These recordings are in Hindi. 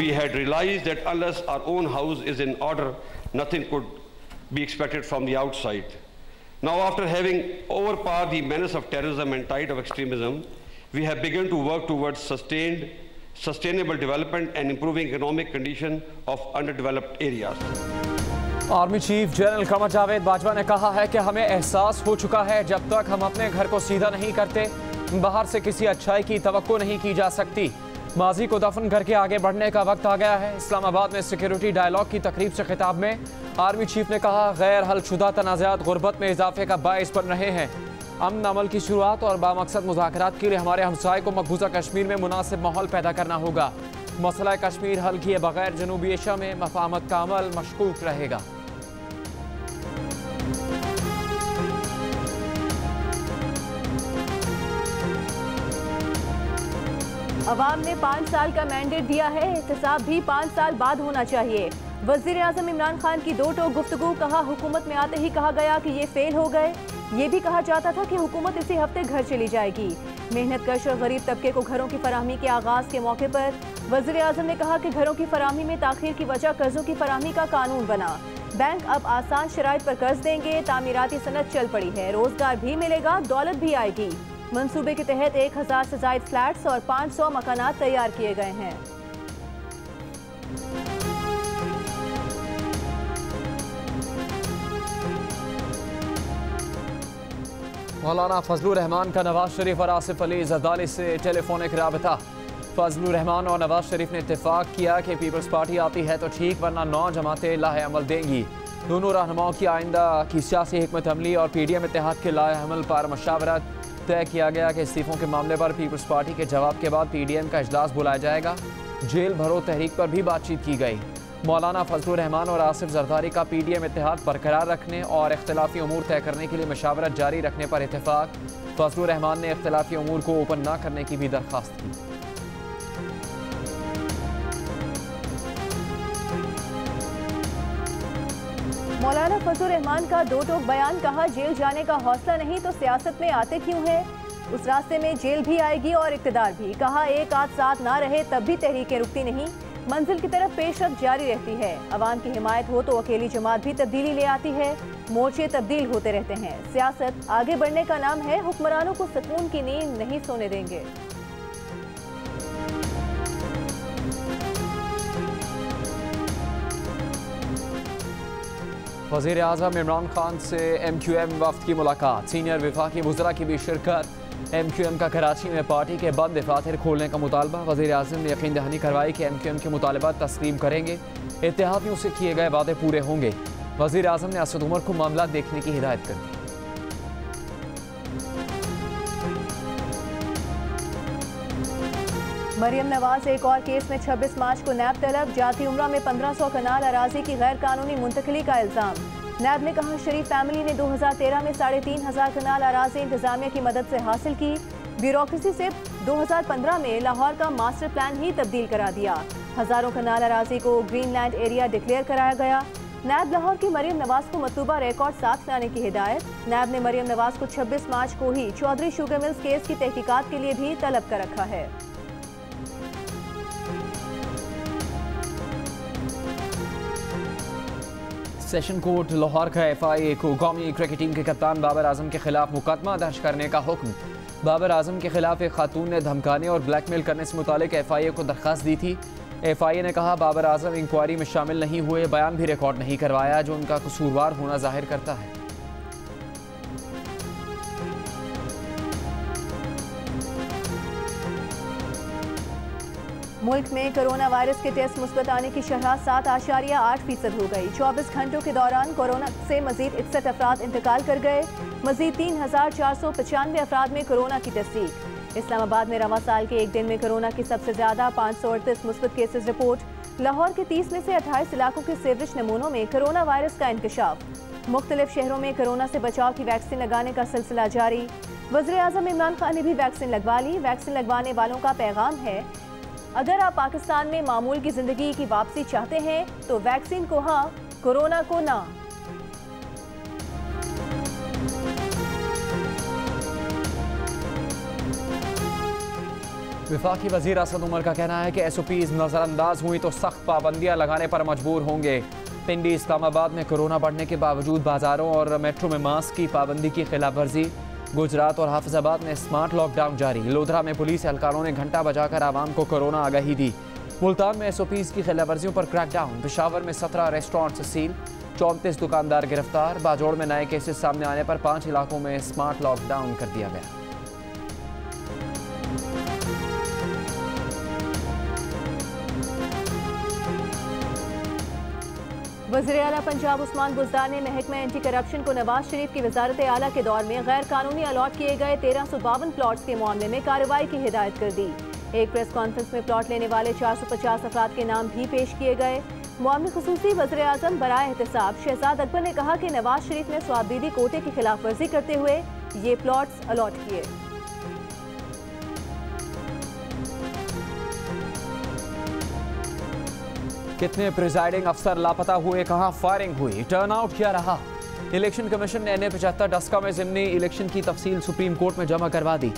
we had realized that unless our own house is in order, nothing could be expected from the outside. Now, after having overpowered the menace of terrorism and tide of extremism, we have begun to work towards sustainable development and improving economic condition of underdeveloped areas. Army chief general Qamar Javed Bajwa ने कहा है कि हमें एहसास हो चुका है जब तक हम अपने घर को सीधा नहीं करते बाहर से किसी अच्छाई की तवक्को नहीं की जा सकती। माजी को दफन करके आगे बढ़ने का वक्त आ गया है। इस्लामाबाद में सिक्योरिटी डायलॉग की तकरीब से खिताब में आर्मी चीफ ने कहा, गैर हलशुदा तनाज़ात गुर्बत में इजाफे का बाइस बन रहे हैं। अमन अमल की शुरुआत और बामकसद मुज़ाकरात के लिए हमारे हमसाये को मकबूजा कश्मीर में मुनासिब माहौल पैदा करना होगा। मसला कश्मीर हल किए बगैर जनूबी एशिया में मफाहमत का अमल मशकूक रहेगा। अवाम ने 5 साल का मैंडेट दिया है, एहतसाब भी 5 साल बाद होना चाहिए। वज़ीर आज़म इमरान खान की दो टोक गुफ्तगू, कहा हुकूमत में आते ही कहा गया कि ये फेल हो गए। ये भी कहा जाता था कि हुकूमत इसी हफ्ते घर चली जाएगी। मेहनत कश और गरीब तबके को घरों की फराहमी के आगाज़ के मौके पर वज़ीर आज़म ने कहा कि घरों की फराहमी में ताख़ीर की वजह कर्जों की फराहमी का कानून बना। बैंक अब आसान शराइत पर कर्ज देंगे। तामीराती सनत चल पड़ी है, रोजगार भी मिलेगा, दौलत भी आएगी। मंसूबे के तहत 1000 से ज़ायद फ्लैट्स और 500 मकानात तैयार किए गए हैं। मौलाना फजलुर रहमान का नवाज शरीफ और आसिफ अली जरदारी से टेलीफोनिक राबता। फजलुर रहमान और नवाज शरीफ ने इत्तेफाक किया कि पीपल्स पार्टी आती है तो ठीक, वरना 9 जमातें लाहे अमल देंगी। दोनों रहनुमाओं की आइंदा की सियासी हिकमत अमली और PDM इत्तेहाद के लाहे अमल पर मशावरत। तय किया गया कि इस्तीफों के मामले पर पीपल्स पार्टी के जवाब के बाद PDM का इजलास बुलाया जाएगा। जेल भरो तहरीक पर भी बातचीत की गई। मौलाना फजलुर रहमान और आसिफ जरदारी का PDM इत्तेहाद बरकरार रखने और इख्तिलाफी अमूर तय करने के लिए मशावरत जारी रखने पर इत्तेफाक। फजलुर रहमान ने इख्तिलाफी अमूर को ओपन न करने की भी दरख्वास्त की। मौलाना फजलुर रहमान का दो टोक बयान, कहा जेल जाने का हौसला नहीं तो सियासत में आते क्यों है। उस रास्ते में जेल भी आएगी और इक़्तिदार भी। कहा एक आध साथ ना रहे तब भी तहरीकें रुकती नहीं, मंजिल की तरफ पेशरफ्त जारी रहती है। अवाम की हिमायत हो तो अकेली जमात भी तब्दीली ले आती है। मोर्चे तब्दील होते रहते हैं। सियासत आगे बढ़ने का नाम है, हुक्मरानों को सुकून की नींद नहीं सोने देंगे। वज़ीर आज़म इमरान खान से MQM वफ़द की मुलाकात। सीनियर वफाकी वज़रा की भी शिरकत। MQM का कराची में पार्टी के बंद दफातर खोलने का मुतालबा। वज़ीर आज़म ने यकीन दहानी करवाई कि MQM के मुतालबात तस्लीम करेंगे, इत्तेहादियों से किए गए वादे पूरे होंगे। वज़ीर आज़म ने असद उमर को मामला देखने की हिदायत कर दी। मरियम नवाज एक और केस में 26 मार्च को नैब तलब। जाती उम्रा में 1500 कनाल अराजी की गैर कानूनी मुंतकली का इल्ज़ाम। नैब ने कहा शरीफ फैमिली ने 2013 में 3500 कनाल अराजी इंतजामिया की मदद से हासिल की। ब्यूरोक्रेसी से 2015 में लाहौर का मास्टर प्लान ही तब्दील करा दिया। हज़ारों कनाल अराजी को ग्रीन लैंड एरिया डिक्लेयर कराया गया। नैब लाहौर की मरियम नवाज को मतलूबा रिकॉर्ड साथ लाने की हिदायत। नैब ने मरियम नवाज को 26 मार्च को ही चौधरी शुगर मिल्स केस की तहकीकात के लिए भी तलब कर रखा है। सेशन कोर्ट लाहौर का FIA को कौमी क्रिकेट टीम के कप्तान बाबर आजम के खिलाफ मुकदमा दर्ज करने का हुक्म। बाबर आजम के खिलाफ एक खातून ने धमकाने और ब्लैकमेल करने से मुतालिक FIA को दरख्वास्त दी थी। FIA ने कहा बाबर आजम इंक्वायरी में शामिल नहीं हुए, बयान भी रिकॉर्ड नहीं करवाया, जो उनका कसूरवार होना जाहिर करता है। मुल्क में कोरोना वायरस के टेस्ट मुस्बत आने की शरह 7.8% हो गई। 24 घंटों के दौरान कोरोना से मजीद 61 अफराद इंतकाल कर गए। मजीद 3495 अफराद में कोरोना की तस्दीक। इस्लामाबाद में रवा साल के एक दिन में कोरोना की सबसे ज्यादा 538 मुस्बत केसेस रिपोर्ट। लाहौर के 30 में से 28 इलाकों के सीवरेज नमूनों में कोरोना वायरस का इंकशाफ। मुख्तलिफ शहरों में कोरोना से बचाव की वैक्सीन लगाने का सिलसिला जारी। वज़ीर आज़म इमरान खान ने भी वैक्सीन लगवा ली। वैक्सीन लगवाने वालों का पैगाम है, अगर आप पाकिस्तान में मामूल की जिंदगी की वापसी चाहते हैं तो वैक्सीन को हाँ, कोरोना को ना। वफाकी वज़ीर असद उमर का कहना है कि SOPs नज़रअंदाज हुई तो सख्त पाबंदियाँ लगाने पर मजबूर होंगे। पिंडी इस्लामाबाद में कोरोना बढ़ने के बावजूद बाजारों और मेट्रो में मास्क की पाबंदी की खिलाफ वर्जी। गुजरात और हाफिजाबाद में स्मार्ट लॉकडाउन जारी। लोधरा में पुलिस एहलकारों ने घंटा बजाकर आवाम को कोरोना आगाही दी। मुल्तान में SOPs की खिलाफ वर्जियों पर क्रैकडाउन। पेशावर में 17 रेस्टोरेंट सील, 34 दुकानदार गिरफ्तार। बाजोड़ में नए केसेस सामने आने पर 5 इलाकों में स्मार्ट लॉकडाउन कर दिया गया। वज़ीर-ए-आला पंजाब उस्मान बुज़दार ने महकमा एंटी करप्शन को नवाज शरीफ की वज़ारत आला के दौर में गैर कानूनी अलॉट किए गए 1352 प्लॉट्स के मामले में कार्रवाई की हिदायत कर दी। एक प्रेस कॉन्फ्रेंस में प्लॉट लेने वाले 450 अफराद के नाम भी पेश किए गए। मुआविन खुसूसी वज़ीर-ए-आज़म बराए एहतसाब शहजाद अकबर ने कहा कि नवाज शरीफ ने स्वाबदीदी कोटे की खिलाफ वर्जी करते हुए ये प्लॉट्स अलॉट किए। कितने प्रिजाइडिंग अफसर लापता हुए, कहां फायरिंग हुई, टर्नआउट क्या रहा। इलेक्शन कमीशन ने NA-75 डस्का में ज़िमनी इलेक्शन की तफसील सुप्रीम कोर्ट में जमा करवा दी।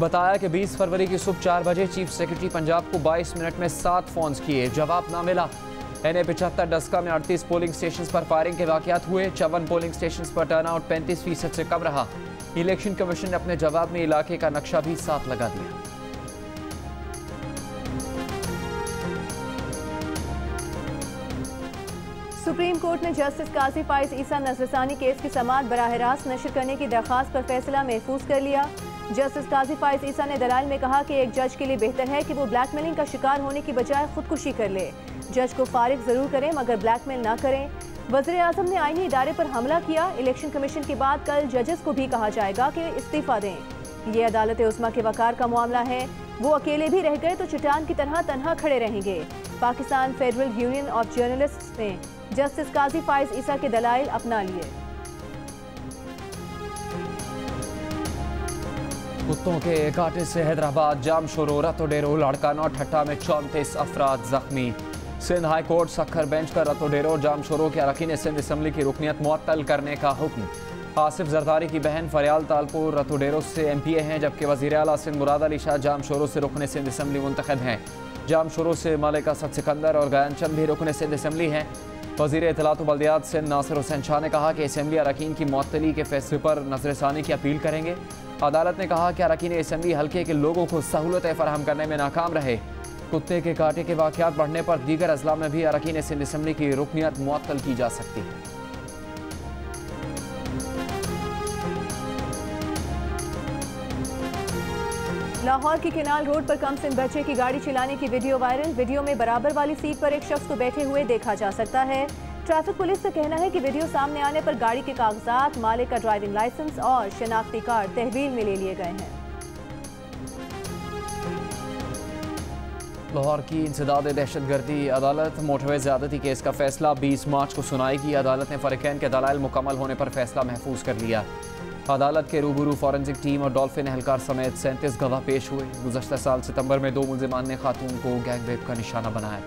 बताया कि 20 फरवरी की सुबह 4 बजे चीफ सेक्रेटरी पंजाब को 22 मिनट में 7 फोन्स किए, जवाब ना मिला। NA-75 डस्का में 38 पोलिंग स्टेशन पर फायरिंग के वाक़यात हुए। 54 पोलिंग स्टेशन पर टर्नआउट 35% से कम रहा। इलेक्शन कमीशन ने अपने जवाब में इलाके का नक्शा भी साफ लगा दिया। सुप्रीम कोर्ट ने जस्टिस काजी फाइज ईसा नजरसानी केस की समाअत बराह रास्त नशर करने की दरख्वास्त पर फैसला महफूज कर लिया। जस्टिस काजी फाइज ईसा ने दलाइल में कहा कि एक जज के लिए बेहतर है कि वो ब्लैकमेलिंग का शिकार होने की बजाय खुदकुशी कर ले। जज को फारिग जरूर करें मगर ब्लैकमेल ना करें। वज़ीर-ए-आज़म ने आईनी इदारे पर हमला किया। इलेक्शन कमीशन के बाद कल जजेस को भी कहा जाएगा कि इस्तीफा दें। ये अदालत उस्मा के वकार का मामला है। वो अकेले भी रह गए तो चट्टान की तरह तन्हा खड़े रहेंगे। Pakistan federal union of journalists ने जस्टिस काजी फाइज ईसा के दलाइल अपना लिए। कुत्तों के काटे से हैदराबाद जाम शुरू, रतो डेरो लाड़काना ठट्टा में 34 अफराद जख्मी। Sindh high court Sukkur bench का रतो डेरो जाम शुरू के अरकान सिंध असम्बली की रुकनियत मुअत्तल करने का हुक्म। आसिफ जरदारी की बहन फरियाल तालपुर रतो डेरो से MPA हैं, जबकि वज़ीर आला सिंध मुराद अली शाह जाम शुरू से रुकन सिंध असम्बली मुंतखब हैं। जाम शुरू से मलिका सद सिकंदर और गयानचंद भी रुकन सिंध असम्बली हैं। वज़ीर इत्तलात व बल्दियात सिंध नासिर हुसैन शाह ने कहा कि असम्बली अरकान की मुअत्तली के फैसले पर नजरसानी की अपील करेंगे। अदालत ने कहा कि अरकान असम्बली हल्के के लोगों को सहूलतें फराहम करने में नाकाम रहे। कुत्ते के काटे के वाक़यात बढ़ने पर दीगर अजला में भी अरकान सिंध असम्बली की रुकनियत मुअत्तल की जा सकती है। लाहौर की केनाल रोड पर कम सिन बच्चे की गाड़ी चलाने की वीडियो वायरल। वीडियो में बराबर वाली सीट पर एक शख्स को बैठे हुए देखा जा सकता है। ट्रैफिक पुलिस का कहना है कि वीडियो सामने आने पर गाड़ी के कागजात, मालिक का ड्राइविंग लाइसेंस और शनाख्ती कार्ड तहवील में ले लिए गए हैं। लाहौर की इंसदाद दहशतगर्दी अदालत मोटरवे ज़्यादती केस का फैसला 20 मार्च को सुनाएगी। अदालत ने फरीकैन के दलाइल मुकम्मल होने पर फैसला महफूज कर लिया। अदालत के रूबरू फॉरेंसिक टीम और डॉल्फिन एहलकार समेत 37 गवाह पेश हुए। गुज़श्ता साल सितंबर में 2 मुल्ज़िमान ने खातून को गैंग रेप का निशाना बनाया।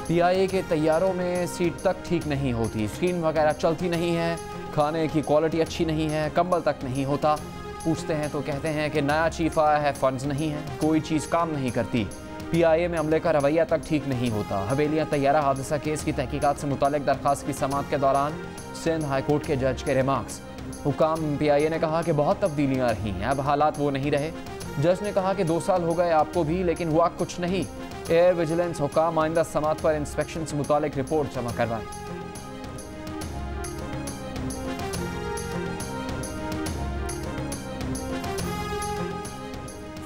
PIA के तैयारों में सीट तक ठीक नहीं होती, स्क्रीन वगैरह चलती नहीं है, खाने की क्वालिटी अच्छी नहीं है, कंबल तक नहीं होता। पूछते हैं तो कहते हैं कि नया चीफ आया है, फंड्स नहीं है, कोई चीज़ काम नहीं करती। PIA में अमले का रवैया तक ठीक नहीं होता। हवेलियाँ तैयारा हादसा केस की तहकीकात से मुतालिक दरख्वास्त की समाअत के दौरान सिंध हाई कोर्ट के जज के रिमार्क्स। हुकाम PIA ने कहा कि बहुत तब्दीलियाँ रही हैं, अब हालात वो नहीं रहे। जज ने कहा कि 2 साल हो गए आपको भी, लेकिन हुआ कुछ नहीं। एयर विजिलेंस हुकाम आइंदा समाअत पर इंस्पेक्शन से मुतालिक रिपोर्ट जमा करवाएं।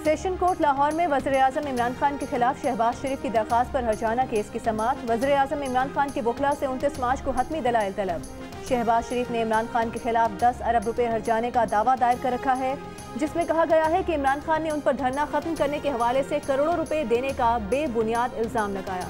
सेशन कोर्ट लाहौर में वज़ीर-ए-आज़म इमरान खान के खिलाफ शहबाज शरीफ की दरख्वास्त पर हर्जाना केस की समाअत। वज़ीर-ए-आज़म इमरान खान के वकला से 29 मार्च को हतमी दलाइल तलब। शहबाज शरीफ ने इमरान खान के खिलाफ 10 अरब रुपए हर्जाने का दावा दायर कर रखा है, जिसमें कहा गया है कि इमरान खान ने उन पर धरना खत्म करने के हवाले से करोड़ों रुपए देने का बेबुनियाद इल्जाम लगाया।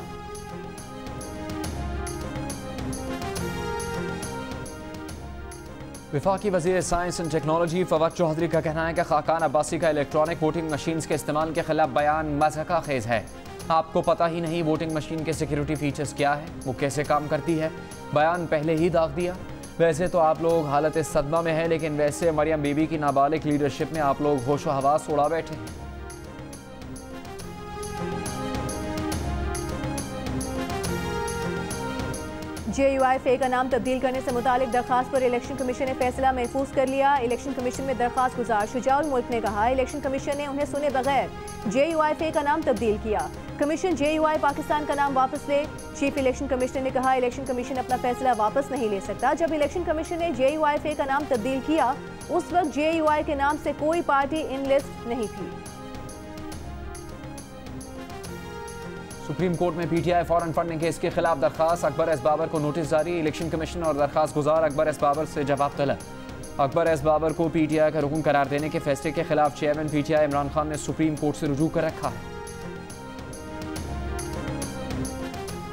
वफाकी वज़ीर science and technology Fawad Chaudhry का कहना है कि खाकान अब्बासी का इलेक्ट्रॉनिक वोटिंग मशीन के इस्तेमाल के खिलाफ बयान मज़हका खेज़ है। आपको पता ही नहीं वोटिंग मशीन के सिक्योरिटी फीचर्स क्या है, वो कैसे काम करती है। बयान पहले ही दाग दिया। वैसे तो आप लोग हालत सदमा में हैं, लेकिन वैसे मरियम बीबी की नाबालिग लीडरशिप में आप लोग होशो हवास उड़ा बैठे हैं। JUIFA का नाम तब्दील करने से मुतालिक दरखास्त पर इलेक्शन कमीशन ने फैसला महफूज कर लिया। इलेक्शन कमीशन में दरखास्त गुजार शुजाउल मुल्क ने कहा, इलेक्शन कमीशन ने उन्हें सुने बगैर JUIFA का नाम तब्दील किया। कमीशन JUI पाकिस्तान का नाम वापस ले। चीफ इलेक्शन कमिश्नर ने कहा, इलेक्शन कमीशन अपना फैसला वापस नहीं ले सकता। जब इलेक्शन कमीशन ने JUIFA का नाम तब्दील किया उस वक्त JUI के नाम से कोई पार्टी इन लिस्ट नहीं थी। सुप्रीम कोर्ट में PTI फॉरेन फंडिंग केस के खिलाफ दरखास्त, अकबर एस बाबर को नोटिस जारी। इलेक्शन कमीशन और दरखास्त गुजार अकबर एस बाबर से जवाब तलब। अकबर एस बाबर को PTI का रुकन करार देने के फैसले के खिलाफ चेयरमैन PTI इमरान खान ने सुप्रीम कोर्ट से रुजू कर रखा है।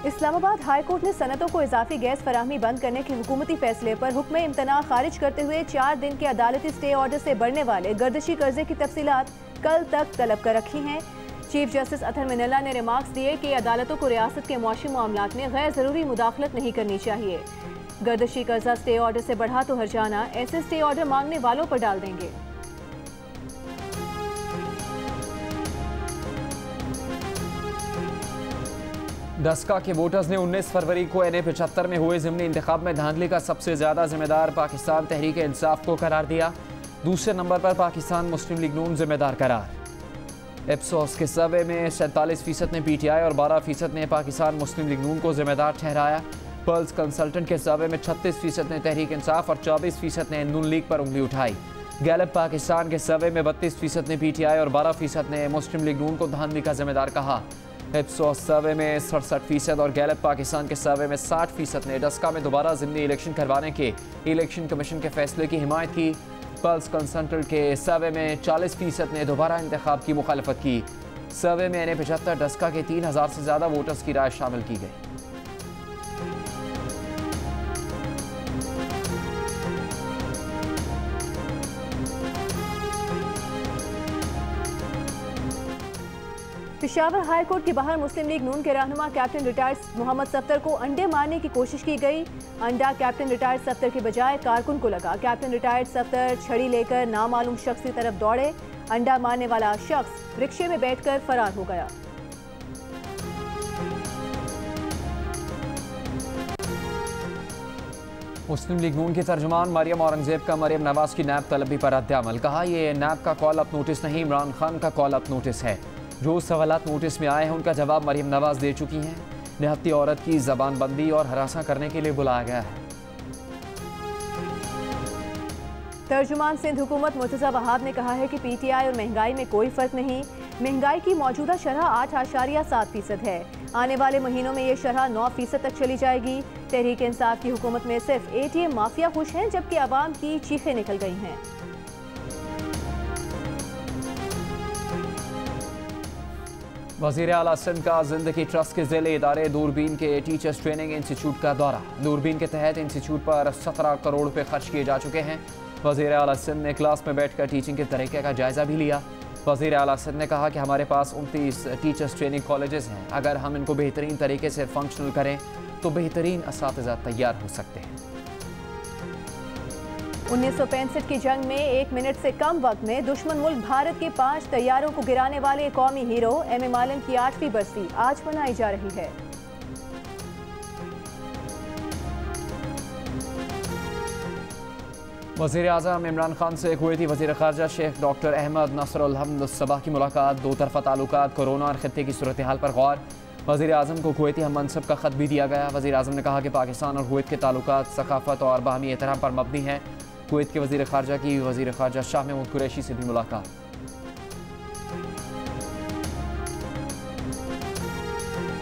इस्लामाबाद हाई कोर्ट ने सनतों को इजाफी गैस फराहमी बंद करने के हुकूमती फैसले पर हुक्म इम्तना खारिज करते हुए 4 दिन के अदालती स्टे ऑर्डर से बढ़ने वाले गर्दिशी कर्जे की तफसीलात कल तक तलब कर रखी हैं। चीफ जस्टिस अतर मिनल्ला ने रिमार्क्स दिए कि अदालतों को रियासत के मुआशी मामलात में गैर ज़रूरी मुदाखलत नहीं करनी चाहिए। गर्दिशी कर्जा स्टे ऑर्डर से बढ़ा तो हर्जाना ऐसे स्टे ऑर्डर मांगने वालों पर डाल देंगे। डस्का के वोटर्स ने 19 फरवरी को NA-75 में हुए ज़िमनी इंतखाब में धांधली का सबसे ज़्यादा जिम्मेदार पाकिस्तान तहरीक इंसाफ को करार दिया। दूसरे नंबर पर पाकिस्तान मुस्लिम लीग नून जिम्मेदार करार। एप्सोस के सर्वे में 47% ने PTI और 12% ने पाकिस्तान मुस्लिम लीग नून को जिम्मेदार ठहराया। पर्ल्स कंसल्टेंट के सर्वे में 36% ने तहरीक इंसाफ और 24% ने नून लीग पर उंगली उठाई। गैलप पाकिस्तान के सर्वे में 32% ने PTI और 12% ने मुस्लिम लीग नून को धांधली का जिम्मेदार कहा। एप्सोस सर्वे में 67% और गैलप पाकिस्तान के सर्वे में 60% ने डस्का में दोबारा ज़िमनी इलेक्शन करवाने के इलेक्शन कमीशन के फैसले की हिमायत की। पल्स कंसल्टेंट के सर्वे में 40% ने दोबारा इंतखाब की मुखालफत की। सर्वे में NA-75 डस्का के 3000 से ज़्यादा वोटर्स की राय शामिल की गई। पेशावर हाई कोर्ट के बाहर मुस्लिम लीग नून के रहनुमा कैप्टन रिटायर्ड मोहम्मद सफ्तर को अंडे मारने की कोशिश की गई। अंडा कैप्टन रिटायर्ड सफ्तर के बजाय कारकुन को लगा। कैप्टन रिटायर्ड सफ्तर छड़ी लेकर नामालूम शख्स की तरफ दौड़े। अंडा मारने वाला शख्स रिक्शे में बैठकर फरार हो गया। मुस्लिम लीग नून की तर्जुमान मरियम औरंगजेब का मरियम नवाज की नैब तलबी पर रद्द-ए-अमल। कहा, यह नैब का कॉल अप नोटिस नहीं, इमरान खान का कॉल अप नोटिस है। जो सवालात नोटिस में आए हैं उनका जवाब मरियम नवाज दे चुकी हैं। निहत्ती औरत की जबानबंदी और हरासा करने के लिए बुलाया गया है। तर्जुमान सिंध हुकूमत मुर्तज़ा वहाब ने कहा है कि PTI और महंगाई में कोई फ़र्क नहीं। महंगाई की मौजूदा शरह 8.7% है। आने वाले महीनों में ये शरह 9% तक चली जाएगी। तहरीक इंसाफ की हुकूमत में सिर्फ ATM माफिया खुश हैं, जबकि आवाम की चीखें निकल गई हैं। वज़ीर आला सिंध का ज़िंदगी ट्रस्ट के ज़िले इदारे दूरबीन के टीचर्स ट्रेनिंग इंस्टीट्यूट का दौरा। दूरबीन के तहत इंस्टीट्यूट पर 17 करोड़ रुपए खर्च किए जा चुके हैं। वज़ीर आला सिंध ने क्लास में बैठकर टीचिंग के तरीके का जायज़ा भी लिया। वज़ीर आला सिंध ने कहा कि हमारे पास 29 टीचर्स ट्रेनिंग कॉलेजेस हैं। अगर हम इनको बेहतरीन तरीके से फंक्शनल करें तो बेहतरीन असातिज़ा तैयार हो सकते हैं। 1965 की जंग में 1 मिनट से कम वक्त में दुश्मन मुल्क भारत के 5 तैयारों को गिराने वाले कौमी हीरो M.A. मालन की 8वीं बरसी आज मनाई जा रही है। वज़ीर आज़म इमरान खान से कुवैती वज़ीर ख़ारजा शेख डॉक्टर अहमद नसरुल हम्द सबा की मुलाकात। दो तरफ़ा ताल्लुकात, कोरोना और खित्ते की सूरत हाल पर गौर। वज़ीर आज़म को कुवैती हम मनसब का ख़त भी दिया गया। वज़ीर आज़म ने कहा कि पाकिस्तान और कुवैत के ताल्लुकात सकाफ़त और बाहमी एहतराम पर मबनी है। कुवैत के वज़ीर ख़ारजा की वज़ीर ख़ारजा शाह महमूद कुरैशी से भी मुलाकात।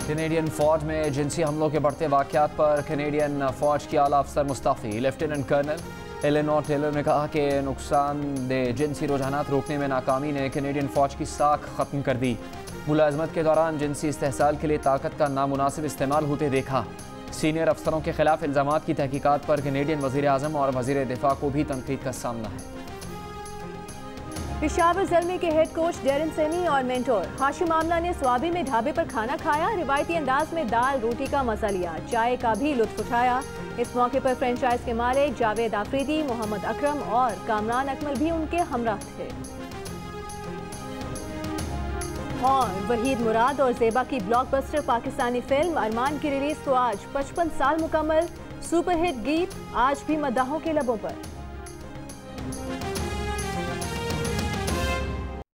कैनेडियन फ़ौज में जिनसी हमलों के बढ़ते वाक़यात पर कैनेडियन फ़ौज की आला अफसर मुस्तफ़ी लेफ्टिनेंट कर्नल एलेनोर टेलर ने कहा कि नुकसानदेह जिनसी रुझानात रोकने में नाकामी ने कैनेडियन फ़ौज की साख ख़त्म कर दी। मुलाजमत के दौरान जिनसी इस्तेहसाल के लिए ताकत का नामुनासिब इस्तेमाल होते देखा। सीनियर अफसरों के खिलाफ इल्ज़ामात की तहकीकात पर कैनेडियन वज़ीर आज़म और वज़ीर दिफ़ा को भी तनकीद का सामना है। पेशावर ज़ल्मी के हेड कोच डेरन सेमी और मेंटोर हाशिम आमला ने स्वाबी में ढाबे पर खाना खाया। रिवायती अंदाज में दाल रोटी का मजा लिया, चाय का भी लुत्फ उठाया। इस मौके पर फ्रेंचाइज के मालिक जावेद आफरीदी, मोहम्मद अकरम और कामरान अकमल भी उनके हमराह थे। और वहीद मुराद और ज़ेबा की ब्लॉकबस्टर पाकिस्तानी फिल्म अरमान की रिलीज को आज 55 साल मुकम्मल। सुपरहिट गीत आज भी मद्दाहों के लबों पर।